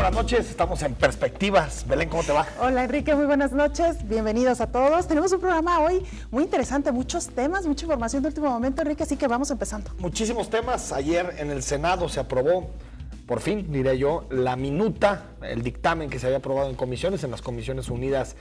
buenas noches. Estamos en Perspectivas. Belén, ¿cómo te va? Hola, Enrique, muy buenas noches. Bienvenidos a todos. Tenemos un programa hoy muy interesante, muchos temas, mucha información de último momento, Enrique, así que vamos empezando. Muchísimos temas. Ayer en el Senado se aprobó, por fin, diré yo, la minuta, el dictamen que se había aprobado en comisiones, en las Comisiones Unidas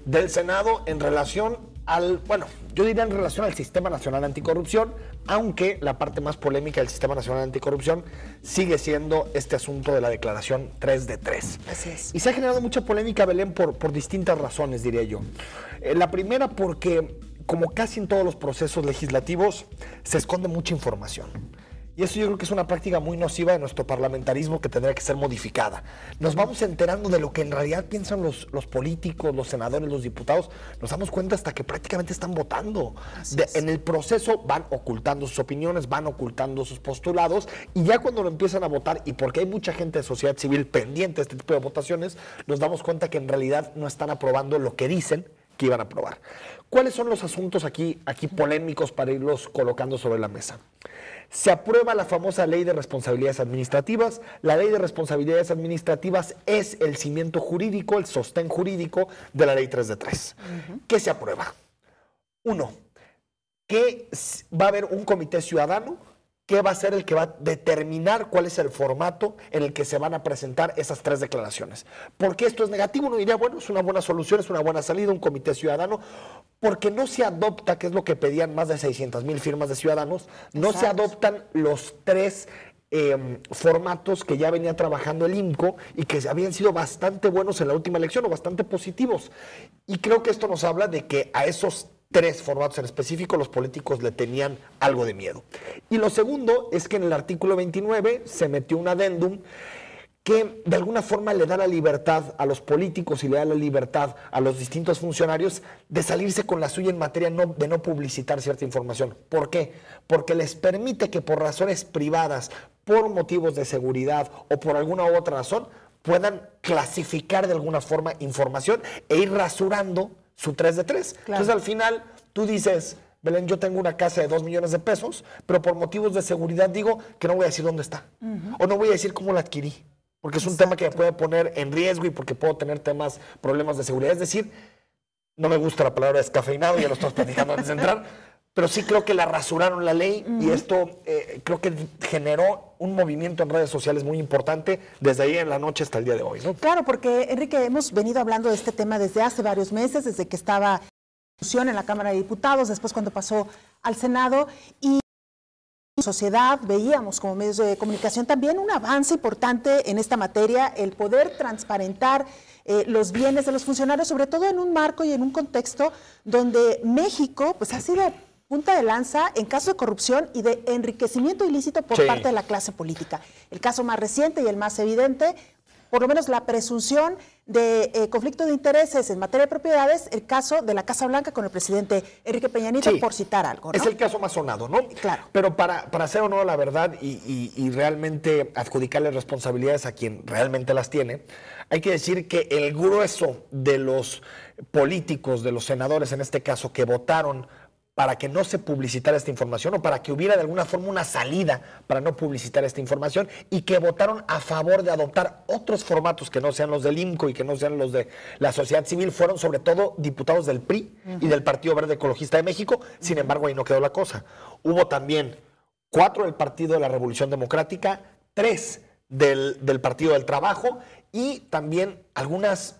del Senado, en relación al, bueno, yo diría en relación al Sistema Nacional Anticorrupción, aunque la parte más polémica del Sistema Nacional Anticorrupción sigue siendo este asunto de la declaración 3 de 3. Así es. Y se ha generado mucha polémica, Belén, por distintas razones, diría yo. La primera porque, como casi en todos los procesos legislativos, se esconde mucha información. Y eso yo creo que es una práctica muy nociva de nuestro parlamentarismo que tendría que ser modificada. Nos vamos enterando de lo que en realidad piensan los políticos, los senadores, los diputados. Nos damos cuenta hasta que prácticamente están votando. En el proceso van ocultando sus opiniones, van ocultando sus postulados, y ya cuando lo empiezan a votar, y porque hay mucha gente de sociedad civil pendiente de este tipo de votaciones, nos damos cuenta que en realidad no están aprobando lo que dicen que iban a aprobar. ¿Cuáles son los asuntos aquí polémicos para irlos colocando sobre la mesa? Se aprueba la famosa Ley de Responsabilidades Administrativas. La Ley de Responsabilidades Administrativas es el cimiento jurídico, el sostén jurídico de la Ley 3 de 3. ¿Qué se aprueba? Uno, que va a haber un comité ciudadano que va a ser el que va a determinar cuál es el formato en el que se van a presentar esas tres declaraciones. ¿Por qué esto es negativo? Uno diría, bueno, es una buena solución, es una buena salida, un comité ciudadano, porque no se adopta, que es lo que pedían más de 600,000 firmas de ciudadanos, no se adoptan los tres formatos que ya venía trabajando el INCO y que habían sido bastante buenos en la última elección o bastante positivos. Y creo que esto nos habla de que a esos tres formatos en específico los políticos le tenían algo de miedo. Y lo segundo es que en el artículo 29 se metió un adendum que de alguna forma le da la libertad a los políticos y le da la libertad a los distintos funcionarios de salirse con la suya en materia de no publicitar cierta información. ¿Por qué? Porque les permite que por razones privadas, por motivos de seguridad o por alguna u otra razón, puedan clasificar de alguna forma información e ir rasurando su 3 de 3. Claro. Entonces al final tú dices, Belén, yo tengo una casa de 2 millones de pesos, pero por motivos de seguridad digo que no voy a decir dónde está. O no voy a decir cómo la adquirí, porque es un tema que me puede poner en riesgo y porque puedo tener problemas de seguridad. Es decir, no me gusta la palabra descafeinado, ya lo estamos platicando antes de entrar, pero sí creo que la rasuraron la ley y esto creo que generó un movimiento en redes sociales muy importante desde ahí en la noche hasta el día de hoy, ¿no? Claro, porque, Enrique, hemos venido hablando de este tema desde hace varios meses, desde que estaba en discusión en la Cámara de Diputados, después cuando pasó al Senado, y en sociedad veíamos como medios de comunicación también un avance importante en esta materia, el poder transparentar los bienes de los funcionarios, sobre todo en un marco y en un contexto donde México pues ha sido punta de lanza en casos de corrupción y de enriquecimiento ilícito por parte de la clase política. El caso más reciente y el más evidente, por lo menos la presunción de conflicto de intereses en materia de propiedades, el caso de la Casa Blanca con el presidente Enrique Peña Nieto, por citar algo, ¿no? Es el caso más sonado, ¿no? Claro. Pero para hacer honor a la verdad y realmente adjudicarle responsabilidades a quien realmente las tiene, hay que decir que el grueso de los políticos, de los senadores en este caso, que votaron para que no se publicitara esta información o para que hubiera de alguna forma una salida para no publicitar esta información y que votaron a favor de adoptar otros formatos que no sean los del INCO y que no sean los de la sociedad civil, fueron sobre todo diputados del PRI y del Partido Verde Ecologista de México. Sin embargo, ahí no quedó la cosa. Hubo también 4 del Partido de la Revolución Democrática, 3 del Partido del Trabajo y también algunas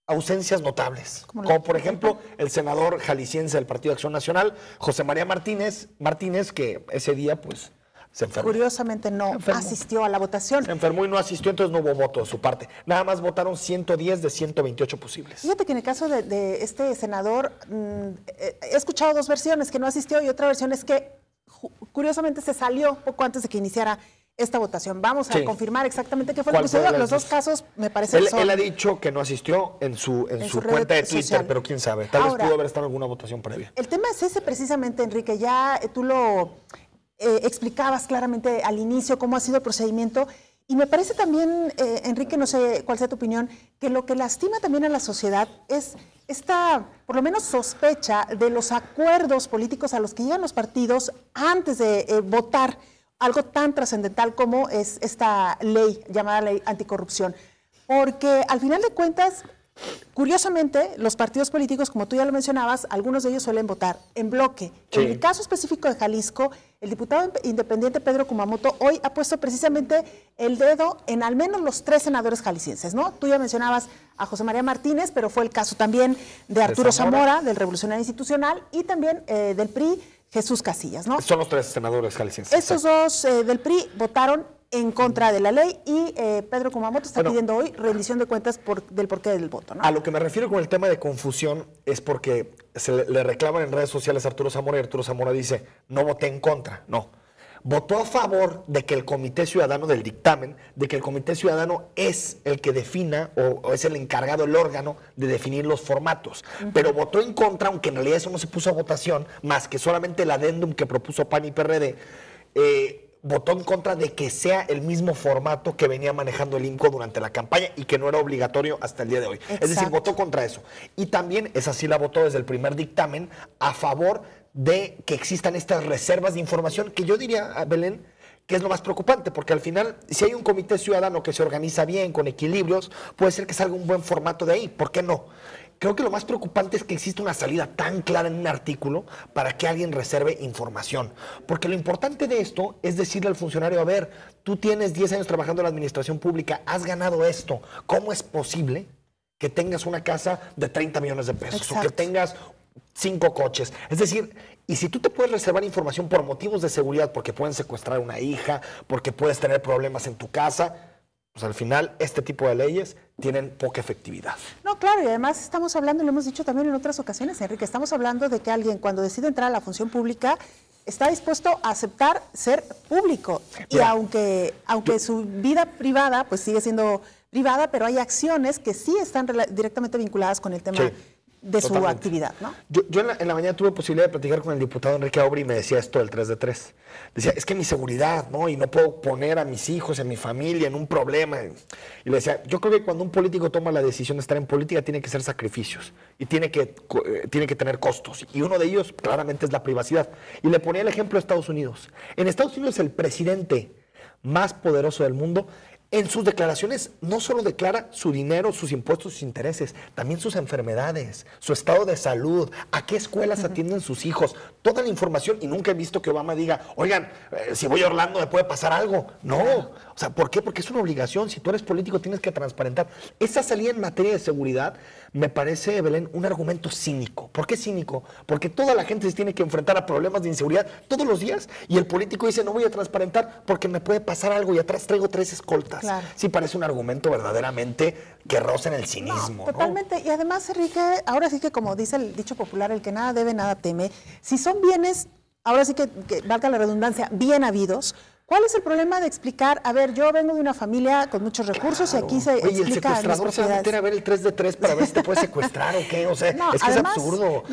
ausencias notables, como por ejemplo el senador jalisciense del Partido de Acción Nacional, José María Martínez, que ese día pues se enfermó. Curiosamente no asistió a la votación. Se enfermó y no asistió, entonces no hubo voto de su parte. Nada más votaron 110 de 128 posibles. Fíjate que en el caso de este senador, he escuchado 2 versiones, que no asistió, y otra versión es que curiosamente se salió poco antes de que iniciara esta votación. Vamos a confirmar exactamente qué fue lo que sucedió. Los dos casos me parecen él ha dicho que no asistió en su cuenta de Twitter, social. Pero quién sabe, tal vez pudo haber estado en alguna votación previa. El tema es ese precisamente, Enrique, ya tú lo explicabas claramente al inicio cómo ha sido el procedimiento, y me parece también, Enrique, no sé cuál sea tu opinión, que lo que lastima también a la sociedad es esta, por lo menos, sospecha de los acuerdos políticos a los que llegan los partidos antes de votar algo tan trascendental como es esta ley llamada Ley Anticorrupción. porque al final de cuentas, curiosamente, los partidos políticos, como tú ya lo mencionabas, algunos de ellos suelen votar en bloque. Sí. En el caso específico de Jalisco, el diputado independiente Pedro Kumamoto hoy ha puesto precisamente el dedo en al menos los 3 senadores jaliscienses, ¿no? Tú ya mencionabas a José María Martínez, pero fue el caso también de Arturo Zamora, del Revolucionario Institucional, y también del PRI, Jesús Casillas, ¿no? Son los 3 senadores jaliscienses. Estos dos del PRI votaron en contra de la ley y Pedro Kumamoto está pidiendo hoy rendición de cuentas del porqué del voto, ¿no? A lo que me refiero con el tema de confusión es porque le reclaman en redes sociales a Arturo Zamora y Arturo Zamora dice, no voté en contra, no. Votó a favor de que el Comité Ciudadano del dictamen, de que el Comité Ciudadano es el que defina o es el encargado, el órgano de definir los formatos. Pero votó en contra, aunque en realidad eso no se puso a votación, más que solamente el adendum que propuso PAN y PRD, votó en contra de que sea el mismo formato que venía manejando el INCO durante la campaña y que no era obligatorio hasta el día de hoy. Exacto. Es decir, votó contra eso. Y también, esa sí la votó desde el primer dictamen, a favor de que existan estas reservas de información, que yo diría, Belén, que es lo más preocupante, porque al final, si hay un comité ciudadano que se organiza bien, con equilibrios, puede ser que salga un buen formato de ahí. ¿Por qué no? Creo que lo más preocupante es que existe una salida tan clara en un artículo para que alguien reserve información. Porque lo importante de esto es decirle al funcionario, a ver, tú tienes 10 años trabajando en la administración pública, has ganado esto. ¿Cómo es posible que tengas una casa de 30 millones de pesos? Exacto. O que tengas 5 coches. Es decir, y si tú te puedes reservar información por motivos de seguridad, porque pueden secuestrar a una hija, porque puedes tener problemas en tu casa, pues al final este tipo de leyes tienen poca efectividad. No, claro, y además estamos hablando, lo hemos dicho también en otras ocasiones, Enrique, estamos hablando de que alguien cuando decide entrar a la función pública está dispuesto a aceptar ser público. Y aunque su vida privada pues sigue siendo privada, pero hay acciones que sí están directamente vinculadas con el tema de su actividad, ¿no? Yo en la mañana tuve posibilidad de platicar con el diputado Enrique Aubry y me decía esto del 3 de 3. Decía, es que mi seguridad, ¿no? Y no puedo poner a mis hijos, a mi familia en un problema. Y le decía, yo creo que cuando un político toma la decisión de estar en política tiene que hacer sacrificios y tiene que tener costos. Y uno de ellos claramente es la privacidad. Y le ponía el ejemplo de Estados Unidos. En Estados Unidos el presidente más poderoso del mundo, en sus declaraciones no solo declara su dinero, sus impuestos, sus intereses, también sus enfermedades, su estado de salud, a qué escuelas atienden sus hijos, toda la información. Y nunca he visto que Obama diga, oigan, si voy a Orlando me puede pasar algo. No, o sea, ¿por qué? Porque es una obligación. Si tú eres político tienes que transparentar. Esa salida en materia de seguridad me parece, Belén, un argumento cínico. ¿Por qué cínico? Porque toda la gente se tiene que enfrentar a problemas de inseguridad todos los días y el político dice, no voy a transparentar porque me puede pasar algo y atrás traigo 3 escoltas. Claro. Sí parece un argumento verdaderamente que roza en el cinismo. No, totalmente. ¿No? Y además, Enrique, ahora sí que como dice el dicho popular, el que nada debe, nada teme. Si son bienes, ahora sí que valga la redundancia, bien habidos, ¿cuál es el problema de explicar, a ver, yo vengo de una familia con muchos recursos y aquí se explica el secuestrador se va a meter a ver el 3 de 3 para ver si te puede secuestrar o qué? O sea, no, es que además, es absurdo.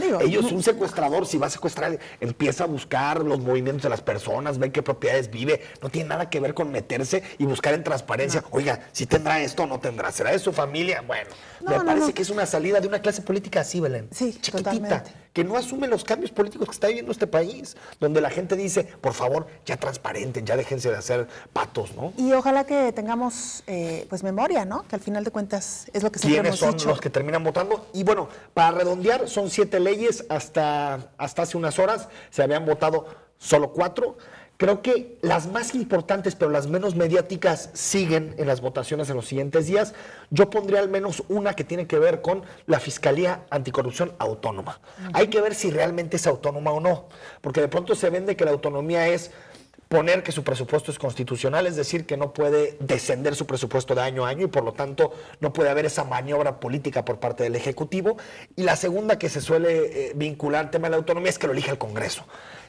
Un secuestrador, si va a secuestrar, empieza a buscar los movimientos de las personas, ve qué propiedades vive, no tiene nada que ver con meterse y buscar en transparencia. No. Oiga, si tendrá esto o no tendrá, ¿será de su familia? Bueno, me parece que es una salida de una clase política así, Belén. Sí, chiquitita, totalmente. Que no asume los cambios políticos que está viviendo este país, donde la gente dice, por favor, ya transparenten, ya déjense de hacer patos, ¿no? Y ojalá que tengamos pues memoria, ¿no? Que al final de cuentas es lo que siempre hemos dicho. ¿Quiénes son los que terminan votando? Y bueno, para redondear, son 7 leyes, hasta hace unas horas se habían votado solo 4. Creo que las más importantes, pero las menos mediáticas, siguen en las votaciones en los siguientes días. Yo pondría al menos una que tiene que ver con la Fiscalía Anticorrupción Autónoma. Hay que ver si realmente es autónoma o no, porque de pronto se vende que la autonomía es poner que su presupuesto es constitucional, es decir, que no puede descender su presupuesto de año a año y por lo tanto no puede haber esa maniobra política por parte del Ejecutivo. Y la segunda que se suele vincular al tema de la autonomía es que lo elija el Congreso.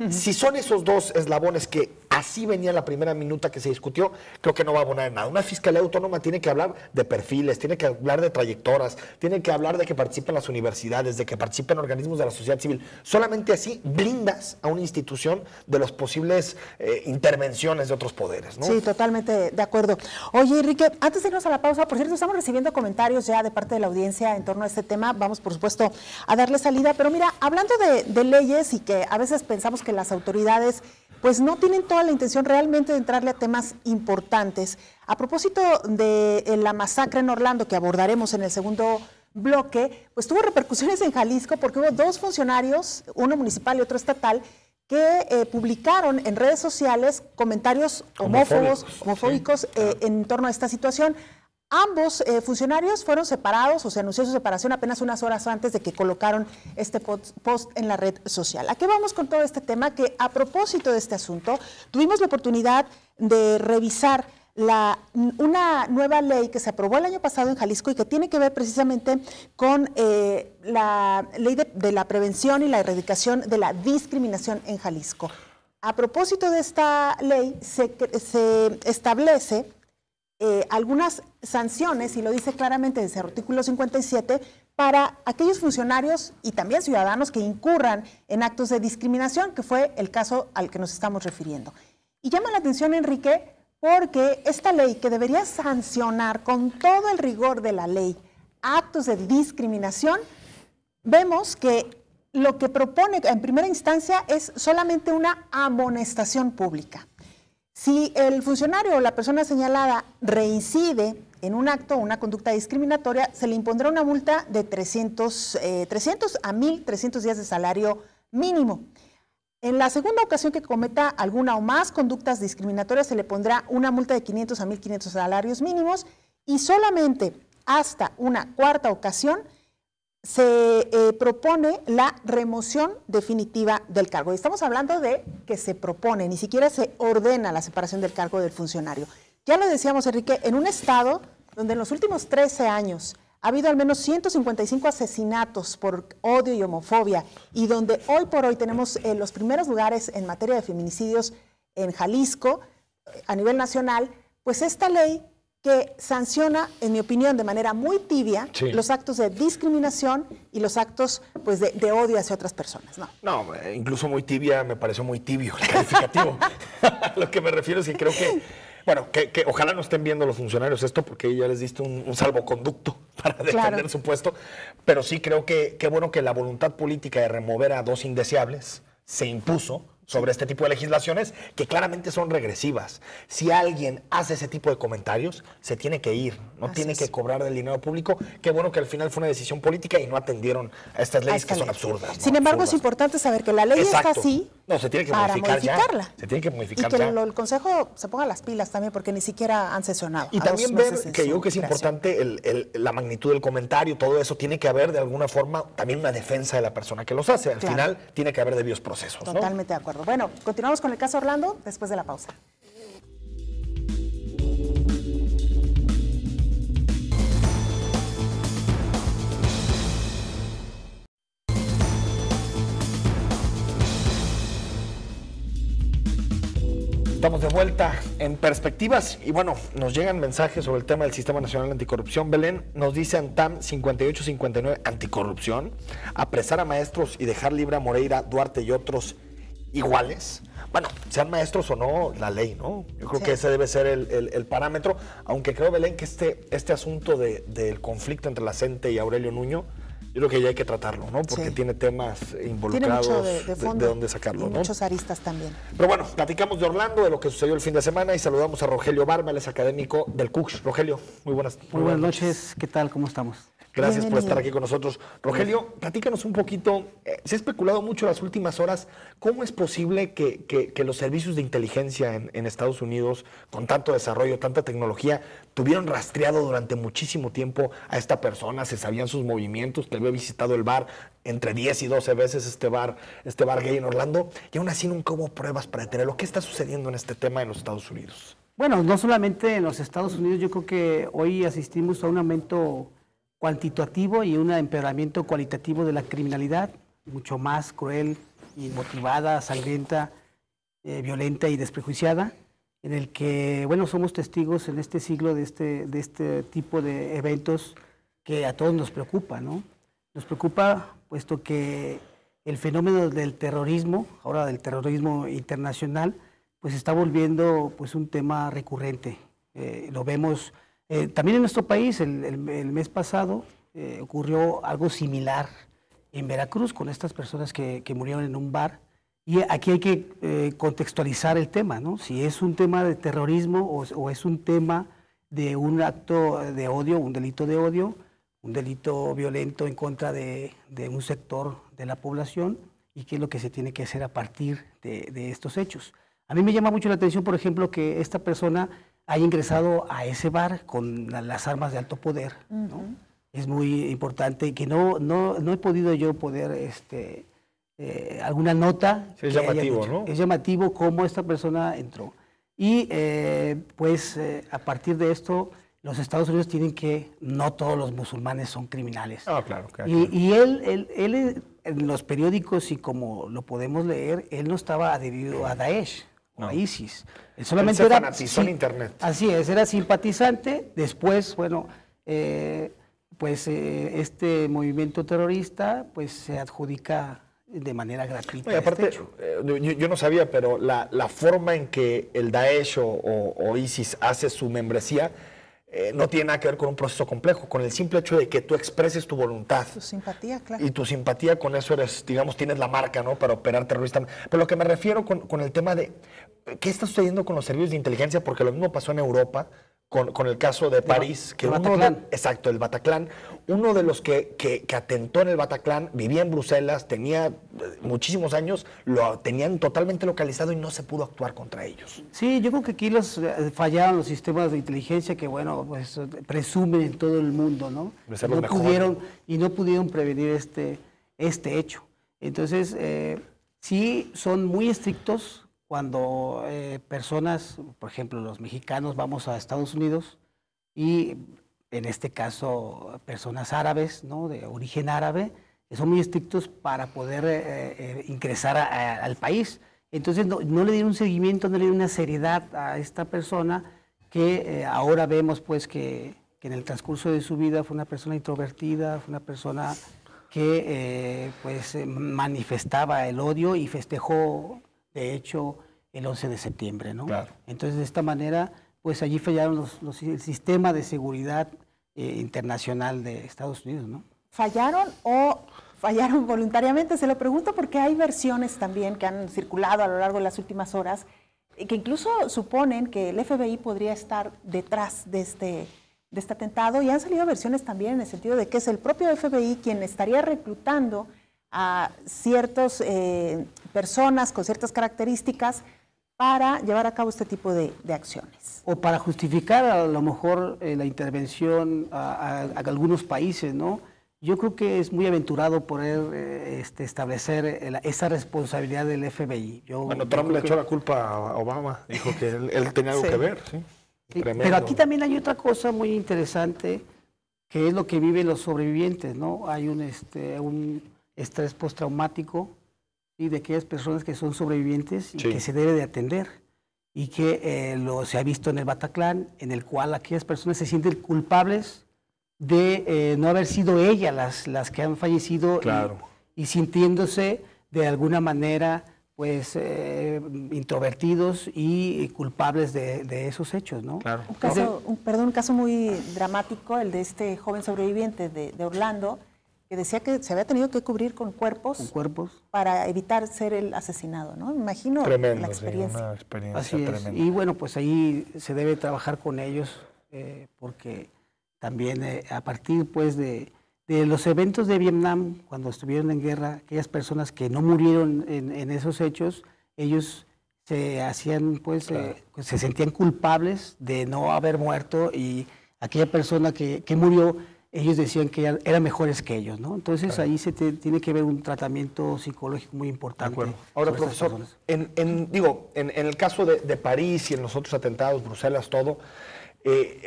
Si son esos dos eslabones que así venía la primera minuta que se discutió, creo que no va a abonar en nada. Una fiscalía autónoma tiene que hablar de perfiles, tiene que hablar de trayectorias, tiene que hablar de que participen las universidades, de que participen organismos de la sociedad civil. Solamente así blindas a una institución de los posibles intervenciones de otros poderes, ¿no? Sí, totalmente de acuerdo. Oye, Enrique, antes de irnos a la pausa, por cierto, estamos recibiendo comentarios ya de parte de la audiencia en torno a este tema. Vamos, por supuesto, a darle salida. Pero mira, hablando de leyes y que a veces pensamos que las autoridades pues no tienen toda la intención realmente de entrarle a temas importantes. A propósito de la masacre en Orlando, que abordaremos en el segundo bloque, pues tuvo repercusiones en Jalisco porque hubo 2 funcionarios, uno municipal y otro estatal, que publicaron en redes sociales comentarios homofóbicos sí, en torno a esta situación. Ambos funcionarios fueron separados, o se anunció su separación apenas unas horas antes de que colocaron este post en la red social. ¿A qué vamos con todo este tema? Que a propósito de este asunto, tuvimos la oportunidad de revisar una nueva ley que se aprobó el año pasado en Jalisco y que tiene que ver precisamente con la ley de la prevención y la erradicación de la discriminación en Jalisco. A propósito de esta ley, se establece algunas sanciones, y lo dice claramente desde el artículo 57, para aquellos funcionarios y también ciudadanos que incurran en actos de discriminación, que fue el caso al que nos estamos refiriendo. Y llama la atención, Enrique, porque esta ley, que debería sancionar con todo el rigor de la ley actos de discriminación, vemos que lo que propone en primera instancia es solamente una amonestación pública. Si el funcionario o la persona señalada reincide en un acto o una conducta discriminatoria, se le impondrá una multa de 300 a 1,300 días de salario mínimo. En la segunda ocasión que cometa alguna o más conductas discriminatorias, se le pondrá una multa de 500 a 1,500 salarios mínimos, y solamente hasta una cuarta ocasión se propone la remoción definitiva del cargo. Y estamos hablando de que se propone, ni siquiera se ordena la separación del cargo del funcionario. Ya lo decíamos, Enrique, en un estado donde en los últimos 13 años ha habido al menos 155 asesinatos por odio y homofobia, y donde hoy por hoy tenemos los primeros lugares en materia de feminicidios en Jalisco a nivel nacional, pues esta ley que sanciona, en mi opinión, de manera muy tibia, sí, los actos de discriminación y los actos, pues, de odio hacia otras personas. No, incluso muy tibia, me pareció muy tibio el calificativo. Lo que me refiero es que creo que, bueno, que ojalá no estén viendo los funcionarios esto, porque ya les diste un salvoconducto para defender su puesto, pero sí creo que qué bueno que la voluntad política de remover a 2 indeseables se impuso sobre este tipo de legislaciones que claramente son regresivas. Si alguien hace ese tipo de comentarios, se tiene que ir, no tiene que cobrar del dinero público. Qué bueno que al final fue una decisión política y no atendieron a estas leyes que son absurdas. Sin embargo, es importante saber que la ley está así. No, se tiene que modificar ya. Se tiene que modificar ya. Y que el Consejo se ponga las pilas también, porque ni siquiera han sesionado. Y también ver que yo creo que es importante la magnitud del comentario, todo eso. Tiene que haber de alguna forma también una defensa de la persona que los hace. Al final tiene que haber debidos procesos. Totalmente de acuerdo. Bueno, continuamos con el caso Orlando después de la pausa. Estamos de vuelta en Perspectivas y bueno, nos llegan mensajes sobre el tema del Sistema Nacional Anticorrupción. Belén nos dice ANTAM 5859, anticorrupción, apresar a maestros y dejar libre a Moreira, Duarte y otros iguales. Bueno, sean maestros o no, la ley, ¿no? Yo creo que ese debe ser el parámetro, aunque creo, Belén, que este asunto del conflicto entre la CENTE y Aurelio Nuño, yo creo que ya hay que tratarlo, ¿no? Porque tiene temas involucrados, tiene mucho de fondo, de dónde sacarlo, y ¿no? Muchos aristas también. Pero bueno, platicamos de Orlando, de lo que sucedió el fin de semana y saludamos a Rogelio Barba, él es académico del CUCH. Rogelio, muy buenas noches. ¿Qué tal? ¿Cómo estamos? Gracias por estar aquí con nosotros. Rogelio, platícanos un poquito, se ha especulado mucho en las últimas horas, ¿cómo es posible que los servicios de inteligencia en Estados Unidos, con tanto desarrollo, tanta tecnología, tuvieron rastreado durante muchísimo tiempo a esta persona, se sabían sus movimientos, que había visitado el bar entre 10 y 12 veces este bar gay en Orlando, y aún así nunca hubo pruebas para detenerlo? ¿Qué está sucediendo en este tema en los Estados Unidos? Bueno, no solamente en los Estados Unidos, yo creo que hoy asistimos a un aumento cuantitativo y un empeoramiento cualitativo de la criminalidad, mucho más cruel, motivada, sangrienta, violenta y desprejuiciada, en el que, bueno, somos testigos en este siglo de este tipo de eventos que a todos nos preocupa, ¿no? Nos preocupa puesto que el fenómeno del terrorismo, ahora del terrorismo internacional, pues está volviendo pues un tema recurrente. Lo vemos también en nuestro país. El mes pasado ocurrió algo similar en Veracruz con estas personas que murieron en un bar Y aquí hay que contextualizar el tema, ¿no? Si es un tema de terrorismo o es un tema de un acto de odio, un delito de odio, un delito violento en contra de un sector de la población, y qué es lo que se tiene que hacer a partir de estos hechos. A mí me llama mucho la atención, por ejemplo, que esta persona haya ingresado a ese bar con las armas de alto poder, ¿no? Es muy importante que no he podido yo poder alguna nota. Sí, es llamativo, ¿no? Es llamativo cómo esta persona entró. Y a partir de esto, los Estados Unidos tienen que, no todos los musulmanes son criminales. Ah, claro. Y él en los periódicos, y como lo podemos leer, él no estaba adherido a Daesh o a ISIS. Él solamente él se era fanatizó en internet. Así es, era simpatizante. Después, bueno, este movimiento terrorista pues se adjudica de manera gratuita. Y aparte, yo no sabía, pero la forma en que el Daesh o ISIS hace su membresía no tiene nada que ver con un proceso complejo, con el simple hecho de que tú expreses tu voluntad. Tu simpatía, claro. Y tu simpatía, con eso eres, digamos, tienes la marca, ¿no?, para operar terrorista. Pero lo que me refiero con el tema de qué está sucediendo con los servicios de inteligencia, porque lo mismo pasó en Europa, con el caso de París, que exacto, el Bataclan, uno de los que atentó en el Bataclan, vivía en Bruselas, tenía muchísimos años, lo tenían totalmente localizado y no se pudo actuar contra ellos. Sí, yo creo que aquí fallaron los sistemas de inteligencia que, bueno, pues presumen en todo el mundo, ¿no? No pudieron prevenir este hecho. Entonces, sí son muy estrictos cuando personas, por ejemplo, los mexicanos vamos a Estados Unidos y en este caso personas árabes, ¿no?, de origen árabe, son muy estrictos para poder ingresar al país. Entonces no le dieron un seguimiento, no le dieron una seriedad a esta persona que ahora vemos pues que en el transcurso de su vida fue una persona introvertida, fue una persona que manifestaba el odio y festejó, de hecho, el 11 de septiembre, ¿no? Claro. Entonces, de esta manera, pues allí fallaron el sistema de seguridad internacional de Estados Unidos, ¿no? ¿Fallaron o fallaron voluntariamente? Se lo pregunto porque hay versiones también que han circulado a lo largo de las últimas horas que incluso suponen que el FBI podría estar detrás de este atentado, y han salido versiones también en el sentido de que es el propio FBI quien estaría reclutando a ciertas personas con ciertas características para llevar a cabo este tipo de acciones. O para justificar a lo mejor la intervención a algunos países, ¿no? Yo creo que es muy aventurado poder establecer esa responsabilidad del FBI. Trump le echó la culpa a Obama, dijo que él tenía algo que ver, ¿sí? Sí, pero aquí también hay otra cosa muy interesante, que es lo que viven los sobrevivientes, ¿no? Hay un estrés postraumático, ¿sí?, de aquellas personas que son sobrevivientes y que se debe de atender, y que se ha visto en el Bataclan, en el cual aquellas personas se sienten culpables de no haber sido ellas las que han fallecido, claro, y sintiéndose de alguna manera pues introvertidos y culpables de esos hechos, ¿no? Claro. Un caso muy dramático, el de este joven sobreviviente de Orlando, que decía que se había tenido que cubrir con cuerpos para evitar ser el asesinado, ¿no? Me imagino tremendo, la experiencia. Sí, una experiencia así es. tremenda. Y bueno, pues ahí se debe trabajar con ellos, porque también a partir pues de los eventos de Vietnam, cuando estuvieron en guerra, aquellas personas que no murieron en esos hechos, ellos se hacían pues, se sentían culpables de no haber muerto, y aquella persona que murió, ellos decían que eran mejores que ellos, ¿no? Entonces ahí tiene que haber un tratamiento psicológico muy importante. De acuerdo. Ahora, profesor, en el caso de París y en los otros atentados, Bruselas, todo,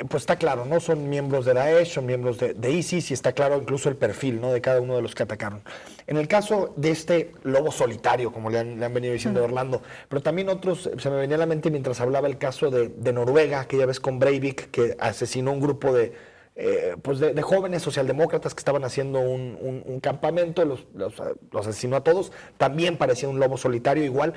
pues está claro, ¿no? Son miembros de Daesh, son miembros de ISIS, y está claro incluso el perfil, ¿no?, de cada uno de los que atacaron. En el caso de este lobo solitario, como le han venido diciendo de Orlando, pero también otros, se me venía a la mente mientras hablaba el caso de Noruega, aquella vez con Breivik, que asesinó un grupo de jóvenes socialdemócratas que estaban haciendo un campamento, los asesinó a todos. También parecía un lobo solitario igual.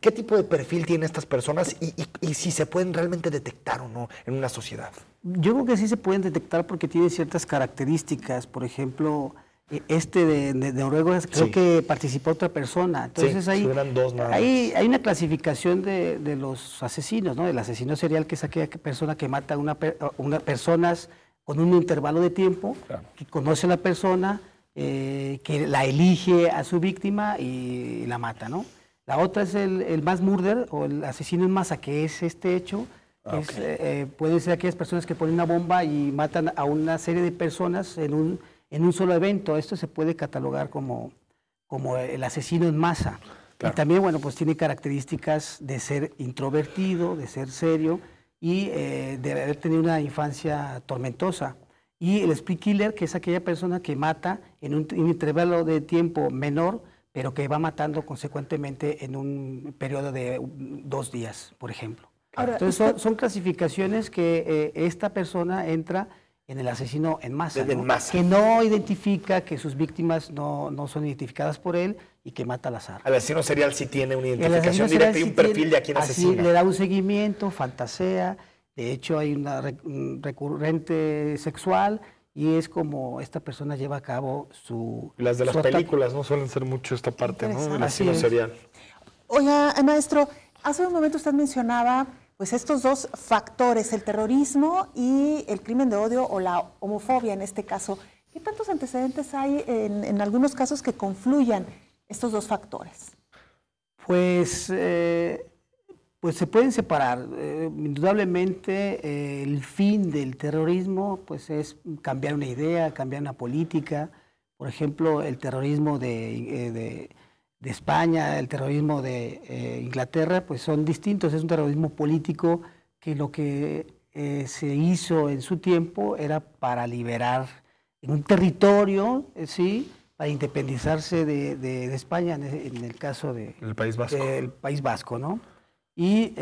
¿Qué tipo de perfil tienen estas personas y si se pueden realmente detectar o no en una sociedad? Yo creo que sí se pueden detectar porque tienen ciertas características. Por ejemplo, de Noruega, creo que participó otra persona. Entonces eran dos nada más. hay una clasificación de los asesinos, ¿no? El asesino serial, que es aquella persona que mata a una personas con un intervalo de tiempo, que conoce a la persona, que la elige a su víctima y la mata, ¿no? La otra es el mass murder, o el asesino en masa, que es este hecho. Pueden ser aquellas personas que ponen una bomba y matan a una serie de personas en un solo evento. Esto se puede catalogar como el asesino en masa. Claro. Y también, bueno, pues tiene características de ser introvertido, de ser serio y de haber tenido una infancia tormentosa. Y el spree killer, que es aquella persona que mata en un intervalo de tiempo menor, pero que va matando consecuentemente en un periodo de 2 días, por ejemplo. Ahora, entonces son clasificaciones que esta persona entra en el asesino en masa, ¿no? Que no identifica, que sus víctimas no son identificadas por él y que mata al azar. El asesino serial sí tiene una identificación directa y un perfil de a quién asesina. Así le da un seguimiento, fantasea, de hecho hay una recurrente sexual y es como esta persona lleva a cabo su... Las de las películas no suelen ser mucho esta parte, ¿no? Del asesino serial. Oiga, maestro, hace un momento usted mencionaba pues estos dos factores, el terrorismo y el crimen de odio o la homofobia en este caso. ¿Qué tantos antecedentes hay en algunos casos que confluyan estos dos factores? Pues se pueden separar. Indudablemente el fin del terrorismo pues es cambiar una idea, cambiar una política. Por ejemplo, el terrorismo de España, el terrorismo de Inglaterra, pues son distintos. Es un terrorismo político que lo que se hizo en su tiempo era para liberar en un territorio, ¿sí?, para independizarse de España, en el caso del País Vasco. Del País Vasco, ¿no? Y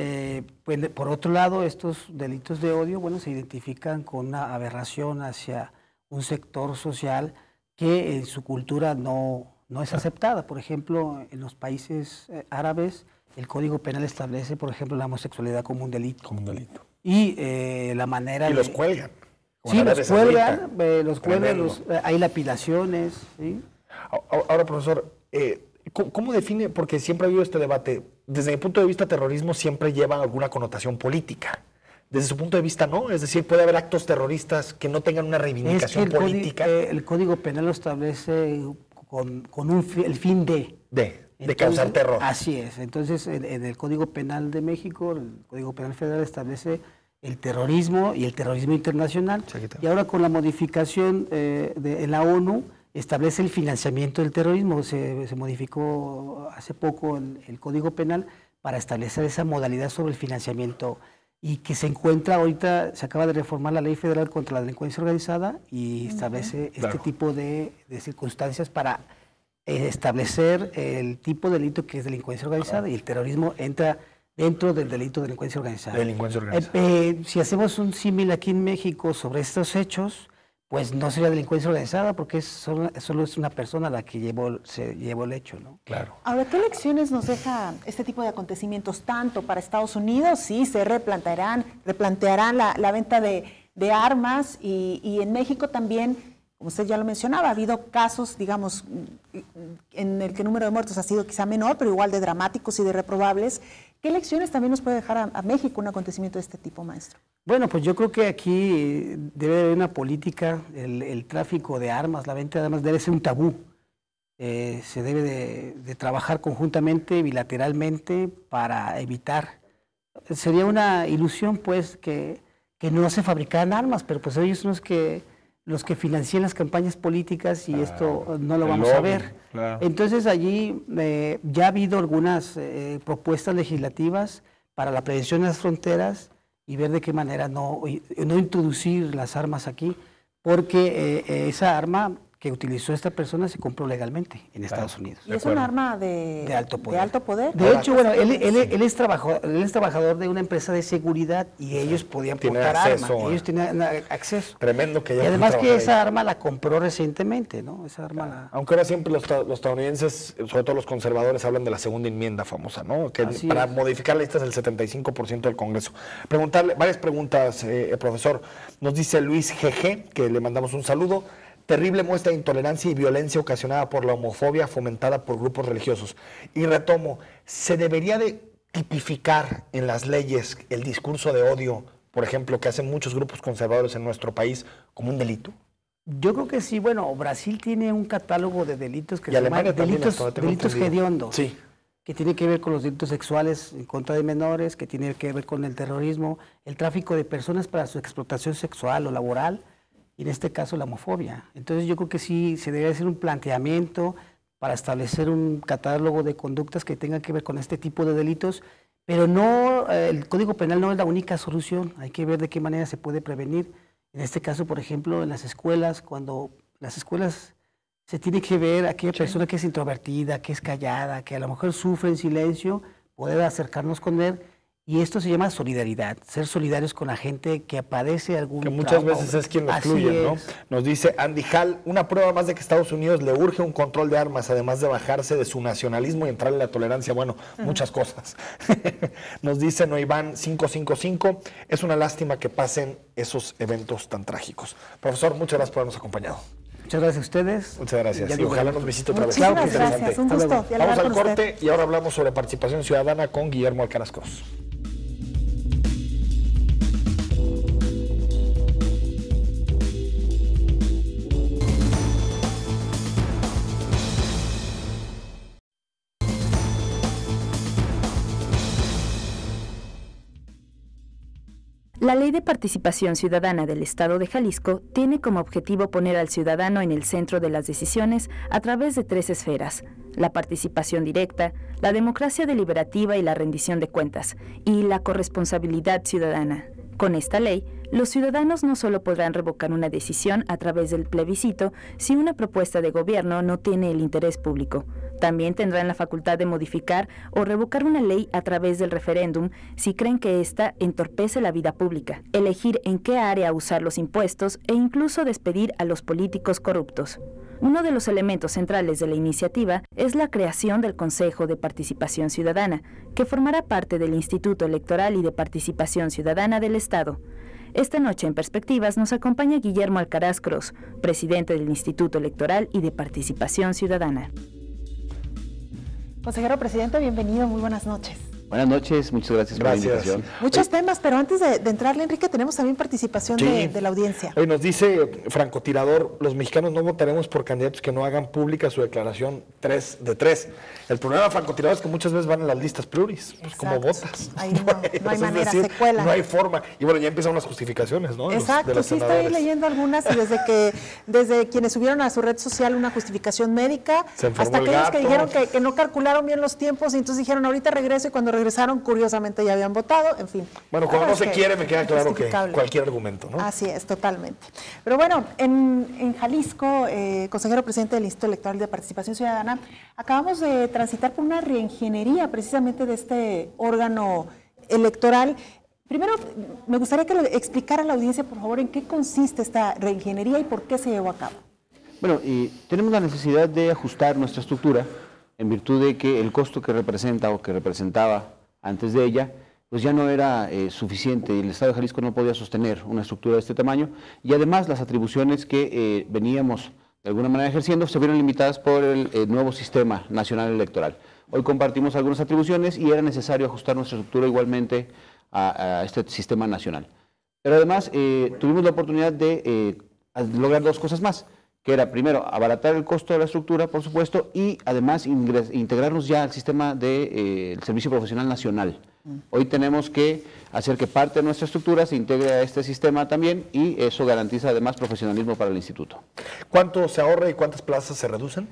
pues, por otro lado, estos delitos de odio, bueno, se identifican con una aberración hacia un sector social que en su cultura no es aceptada. Por ejemplo, en los países árabes, el Código Penal establece, por ejemplo, la homosexualidad como un delito. Como un delito. Y la manera... Y los cuelgan. Sí, los cuelgan, hay lapidaciones, ¿sí? Ahora, profesor, ¿cómo define? Porque siempre ha habido este debate. Desde mi punto de vista, terrorismo siempre lleva alguna connotación política. Desde su punto de vista, no. Es decir, puede haber actos terroristas que no tengan una reivindicación política. El Código Penal lo establece con el fin de causar terror. Así es. Entonces, en el Código Penal de México, el Código Penal Federal establece el terrorismo y el terrorismo internacional. Y ahora con la modificación en la ONU, establece el financiamiento del terrorismo. Se modificó hace poco el Código Penal para establecer esa modalidad sobre el financiamiento y que se encuentra ahorita, se acaba de reformar la Ley Federal contra la Delincuencia Organizada y establece este tipo de circunstancias para establecer el tipo de delito que es delincuencia organizada y el terrorismo entra dentro del delito de delincuencia organizada. Si hacemos un símil aquí en México sobre estos hechos, pues no sería delincuencia organizada porque solo es una persona la que se llevó el hecho, ¿no? Claro. Ahora, ¿qué lecciones nos deja este tipo de acontecimientos tanto para Estados Unidos? Sí, se replantearán la venta de armas y en México también, como usted ya lo mencionaba, ha habido casos, digamos, en el que el número de muertos ha sido quizá menor, pero igual de dramáticos y de reprobables. ¿Qué lecciones también nos puede dejar a México un acontecimiento de este tipo, maestro? Bueno, pues yo creo que aquí debe haber una política, el tráfico de armas, la venta de armas debe ser un tabú. Se debe de trabajar conjuntamente, bilateralmente, para evitar. Sería una ilusión, pues, que no se fabricaran armas, pero pues ellos son los que financian las campañas políticas y esto no lo vamos a ver. Claro. Entonces allí ya ha habido algunas propuestas legislativas para la prevención de las fronteras y ver de qué manera no introducir las armas aquí, porque esa arma que utilizó esta persona se compró legalmente en Estados Unidos. ¿Y es un arma de alto poder? De hecho, bueno, él es trabajador de una empresa de seguridad y ellos podían portar armas. Ellos tenían acceso. Tremendo que ya. Y además que esa arma la compró recientemente, ¿no? Esa arma Aunque ahora siempre los estadounidenses, sobre todo los conservadores, hablan de la segunda enmienda famosa, ¿no? Que para modificar la lista es el 75% del Congreso. Varias preguntas, profesor. Nos dice Luis GG, que le mandamos un saludo. terrible muestra de intolerancia y violencia ocasionada por la homofobia fomentada por grupos religiosos. Y retomo, ¿se debería de tipificar en las leyes el discurso de odio, por ejemplo, que hacen muchos grupos conservadores en nuestro país, como un delito? Yo creo que sí. Bueno, Brasil tiene un catálogo de delitos que se llaman delitos hediondos. Sí. Que tiene que ver con los delitos sexuales en contra de menores, que tiene que ver con el terrorismo, el tráfico de personas para su explotación sexual o laboral, y en este caso la homofobia. Entonces yo creo que sí se debe hacer un planteamiento para establecer un catálogo de conductas que tengan que ver con este tipo de delitos, pero no, el Código Penal no es la única solución, hay que ver de qué manera se puede prevenir. En este caso, por ejemplo, en las escuelas, cuando las escuelas se tiene que ver a aquella persona que es introvertida, que es callada, que a lo mejor sufre en silencio, poder acercarnos con él. Y esto se llama solidaridad, ser solidarios con la gente que padece algún que muchas veces es quien lo excluye, ¿no? Nos dice Andy Hall, una prueba más de que Estados Unidos le urge un control de armas, además de bajarse de su nacionalismo y entrarle la tolerancia, bueno, muchas cosas. Nos dice Noiván 555, es una lástima que pasen esos eventos tan trágicos. Profesor, muchas gracias por habernos acompañado. Muchas gracias a ustedes. Muchas gracias. Y ojalá nos visite otra vez. Muchas gracias. Un gusto. Vamos al corte y ahora hablamos sobre participación ciudadana con Guillermo Alcaraz Cross. La Ley de Participación Ciudadana del Estado de Jalisco tiene como objetivo poner al ciudadano en el centro de las decisiones a través de 3 esferas: la participación directa, la democracia deliberativa y la rendición de cuentas, y la corresponsabilidad ciudadana. Con esta ley, los ciudadanos no solo podrán revocar una decisión a través del plebiscito si una propuesta de gobierno no tiene el interés público. También tendrán la facultad de modificar o revocar una ley a través del referéndum si creen que ésta entorpece la vida pública, elegir en qué área usar los impuestos e incluso despedir a los políticos corruptos. Uno de los elementos centrales de la iniciativa es la creación del Consejo de Participación Ciudadana, que formará parte del Instituto Electoral y de Participación Ciudadana del Estado. Esta noche en Perspectivas nos acompaña Guillermo Alcaraz Cross, presidente del Instituto Electoral y de Participación Ciudadana. Consejero presidente, bienvenido, muy buenas noches. Buenas noches, muchas gracias por la invitación. Muchos temas, pero antes de entrarle, Enrique, tenemos también participación de la audiencia. Hoy nos dice francotirador, los mexicanos no votaremos por candidatos que no hagan pública su declaración 3 de 3. El problema, francotirador, es que muchas veces van en las listas pluris, pues como votas. Ahí no hay manera, se cuelan. No hay forma. Y bueno, ya empiezan las justificaciones, ¿no? Exacto, sí estoy leyendo algunas y desde quienes subieron a su red social una justificación médica, hasta aquellos que dijeron que no calcularon bien los tiempos y entonces dijeron ahorita regreso y cuando regresaron, curiosamente ya habían votado, en fin. Bueno, cuando no se quiere, me queda claro que cualquier argumento, ¿no? Así es, totalmente. Pero bueno, en Jalisco, consejero presidente del Instituto Electoral de Participación Ciudadana, acabamos de transitar por una reingeniería precisamente de este órgano electoral. Primero, me gustaría que le explicara a la audiencia, por favor, en qué consiste esta reingeniería y por qué se llevó a cabo. Bueno, tenemos la necesidad de ajustar nuestra estructura en virtud de que el costo que representa o que representaba antes de ella, pues ya no era suficiente y el Estado de Jalisco no podía sostener una estructura de este tamaño y además las atribuciones que veníamos de alguna manera ejerciendo se vieron limitadas por el nuevo sistema nacional electoral. Hoy compartimos algunas atribuciones y era necesario ajustar nuestra estructura igualmente a este sistema nacional. Pero además tuvimos la oportunidad de lograr 2 cosas más, que era primero abaratar el costo de la estructura, por supuesto, y además integrarnos ya al sistema del Servicio Profesional Nacional. Hoy tenemos que hacer que parte de nuestra estructura se integre a este sistema también y eso garantiza además profesionalismo para el instituto. ¿Cuánto se ahorra y cuántas plazas se reducen?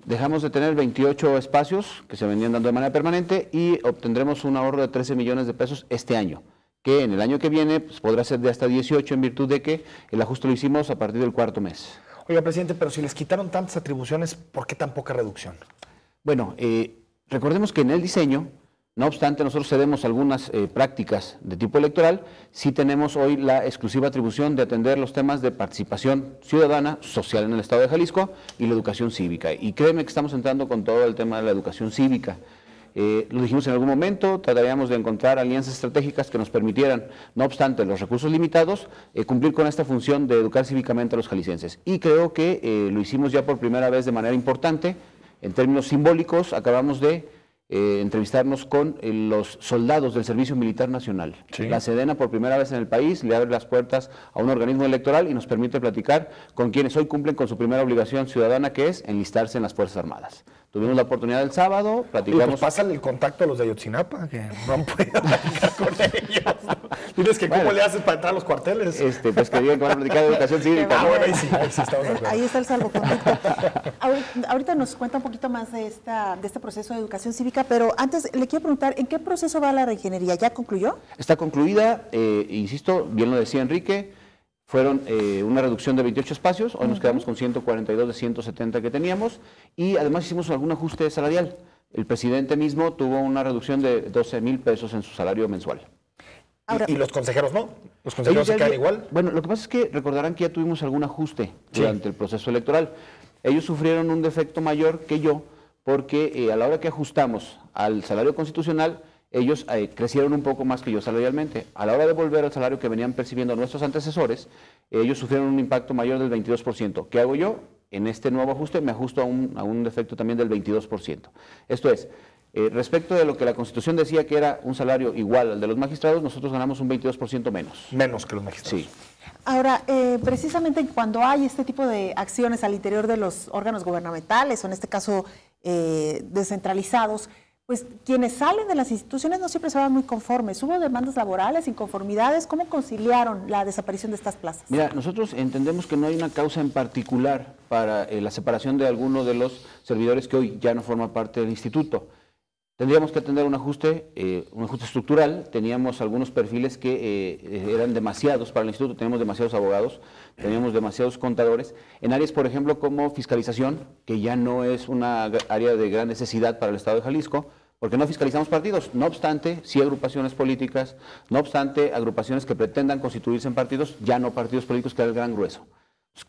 Dejamos de tener 28 espacios que se venían dando de manera permanente y obtendremos un ahorro de 13 millones de pesos este año, que en el año que viene pues, podrá ser de hasta 18 en virtud de que el ajuste lo hicimos a partir del 4º mes. Oiga, presidente, pero si les quitaron tantas atribuciones, ¿por qué tan poca reducción? Bueno, recordemos que en el diseño, no obstante, nosotros cedemos algunas prácticas de tipo electoral, sí tenemos hoy la exclusiva atribución de atender los temas de participación ciudadana, social en el Estado de Jalisco y la educación cívica. Y créeme que estamos entrando con todo el tema de la educación cívica. Lo dijimos en algún momento, trataríamos de encontrar alianzas estratégicas que nos permitieran, no obstante los recursos limitados, cumplir con esta función de educar cívicamente a los jaliscienses. Y creo que lo hicimos ya por primera vez de manera importante. En términos simbólicos, acabamos de entrevistarnos con los soldados del Servicio Militar Nacional. Sí. La Sedena, por primera vez en el país, le abre las puertas a un organismo electoral y nos permite platicar con quienes hoy cumplen con su primera obligación ciudadana, que es enlistarse en las Fuerzas Armadas. Tuvimos la oportunidad el sábado, platicamos... Pues pásale el contacto a los de Ayotzinapa, que no han podido platicar con ellos. Diles que cómo le haces para entrar a los cuarteles. Pues que digan que van a platicar de educación cívica. Ahí sí estamos de acuerdo. Ahí está el salvoconducto. Ahorita nos cuenta un poquito más de este proceso de educación cívica, pero antes le quiero preguntar, ¿en qué proceso va la reingeniería? ¿Ya concluyó? Está concluida, insisto, bien lo decía Enrique, fueron una reducción de 28 espacios, hoy nos quedamos con 142 de 170 que teníamos, y además hicimos algún ajuste salarial. El presidente mismo tuvo una reducción de 12,000 pesos en su salario mensual. Ahora, ¿Y los consejeros no? ¿Los consejeros se quedan igual? Bueno, lo que pasa es que recordarán que ya tuvimos algún ajuste durante el proceso electoral. Ellos sufrieron un defecto mayor que yo, porque a la hora que ajustamos al salario constitucional, ellos crecieron un poco más que yo salarialmente. A la hora de volver al salario que venían percibiendo nuestros antecesores, ellos sufrieron un impacto mayor del 22%. ¿Qué hago yo? En este nuevo ajuste me ajusto a un defecto también del 22%. Esto es, respecto de lo que la Constitución decía que era un salario igual al de los magistrados, nosotros ganamos un 22% menos. Menos que los magistrados. Sí. Ahora, precisamente cuando hay este tipo de acciones al interior de los órganos gubernamentales, o en este caso descentralizados, pues quienes salen de las instituciones no siempre se van muy conformes. ¿Hubo demandas laborales, inconformidades? ¿Cómo conciliaron la desaparición de estas plazas? Mira, nosotros entendemos que no hay una causa en particular para la separación de alguno de los servidores que hoy ya no forman parte del instituto. Tendríamos que atender un ajuste estructural. Teníamos algunos perfiles que eran demasiados para el instituto, teníamos demasiados abogados, teníamos demasiados contadores, en áreas, por ejemplo, como fiscalización, que ya no es una área de gran necesidad para el Estado de Jalisco, porque no fiscalizamos partidos. No obstante, sí agrupaciones políticas, no obstante, agrupaciones que pretendan constituirse en partidos, ya no partidos políticos, que era el gran grueso.